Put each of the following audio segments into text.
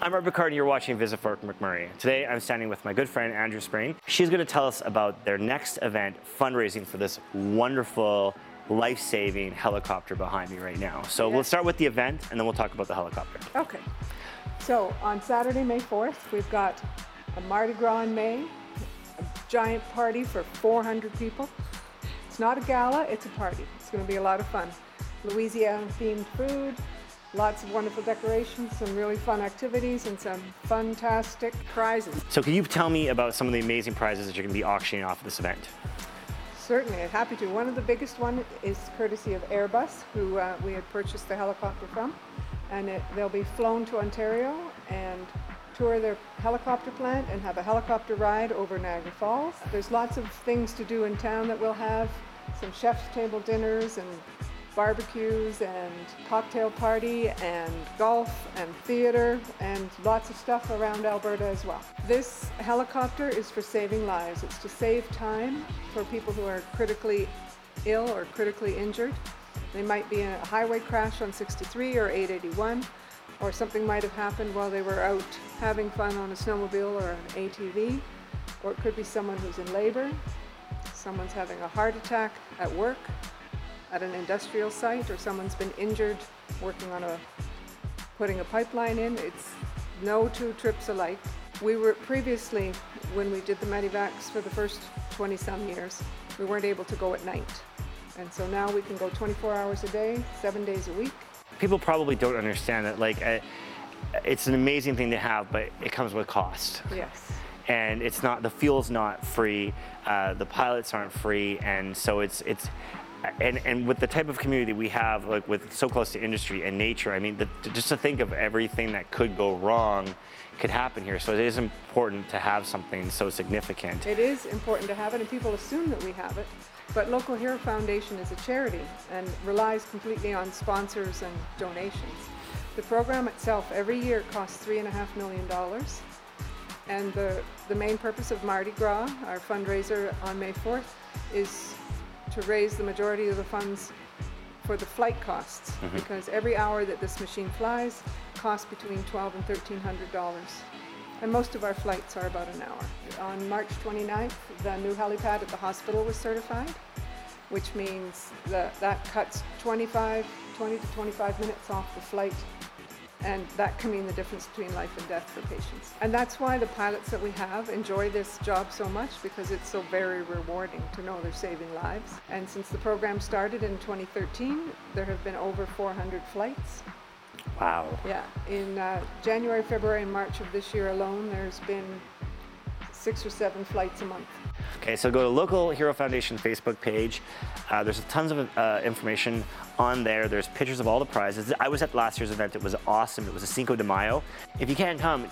I'm Robbie and you're watching Visit for McMurray. Today I'm standing with my good friend Andrew Sprain. She's going to tell us about their next event, fundraising for this wonderful, life-saving helicopter behind me right now. So we'll start with the event and then we'll talk about the helicopter. Okay. So on Saturday, May 4th, we've got a Mardi Gras in May, a giant party for 400 people. It's not a gala, it's a party. It's going to be a lot of fun. Louisiana-themed food, lots of wonderful decorations, some really fun activities, and some fantastic prizes. So can you tell me about some of the amazing prizes that you're going to be auctioning off at this event? Certainly, I'm happy to. One of the biggest one is courtesy of Airbus, who we had purchased the helicopter from, and they'll be flown to Ontario and tour their helicopter plant and have a helicopter ride over Niagara Falls. There's lots of things to do in town that we'll have, some chef's table dinners and barbecues and cocktail party and golf and theater and lots of stuff around Alberta as well. This helicopter is for saving lives. It's to save time for people who are critically ill or critically injured. They might be in a highway crash on 63 or 881, or something might have happened while they were out having fun on a snowmobile or an ATV, or it could be someone who's in labor, someone's having a heart attack at work, at an industrial site, or someone's been injured working on putting a pipeline in. It's no two trips alike. We were previously, when we did the Medivacs for the first 20-some years, we weren't able to go at night. And so now we can go 24 hours a day, 7 days a week. People probably don't understand that, it's an amazing thing to have, but it comes with cost. Yes. And it's not, the fuel's not free, the pilots aren't free, and so and with the type of community we have, with so close to industry and nature, I mean, just to think of everything that could go wrong could happen here. So it is important to have something so significant. It is important to have it, and people assume that we have it. But Local Hero Foundation is a charity and relies completely on sponsors and donations. The program itself every year costs $3.5 million. And the main purpose of Mardi Gras, our fundraiser on May 4th, is to raise the majority of the funds for the flight costs, because every hour that this machine flies costs between $1,200 and $1,300. And most of our flights are about an hour. On March 29th, the new helipad at the hospital was certified, which means that cuts 20 to 25 minutes off the flight. And that can mean the difference between life and death for patients. And that's why the pilots that we have enjoy this job so much, because it's so very rewarding to know they're saving lives. And since the program started in 2013, there have been over 400 flights. Wow. Yeah, in January, February, and March of this year alone, there's been 6 or 7 flights a month. Okay, so go to Local Hero Foundation Facebook page. There's tons of information on there. There's pictures of all the prizes. I was at last year's event. It was awesome. It was a Cinco de Mayo. If you can't come,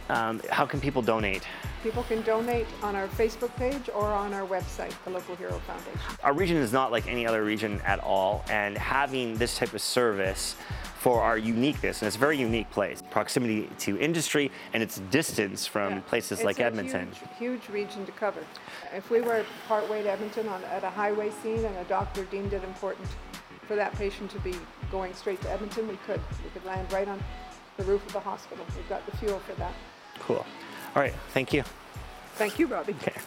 how can people donate? People can donate on our Facebook page or on our website, the Local Hero Foundation. Our region is not like any other region at all, and having this type of service for our uniqueness, and it's a very unique place, proximity to industry and its distance from places like Edmonton. It's a huge region to cover. If we were partway to Edmonton at a highway scene and a doctor deemed it important for that patient to be going straight to Edmonton, we could land right on the roof of the hospital. We've got the fuel for that. Cool. All right, thank you. Thank you, Robbie. Okay.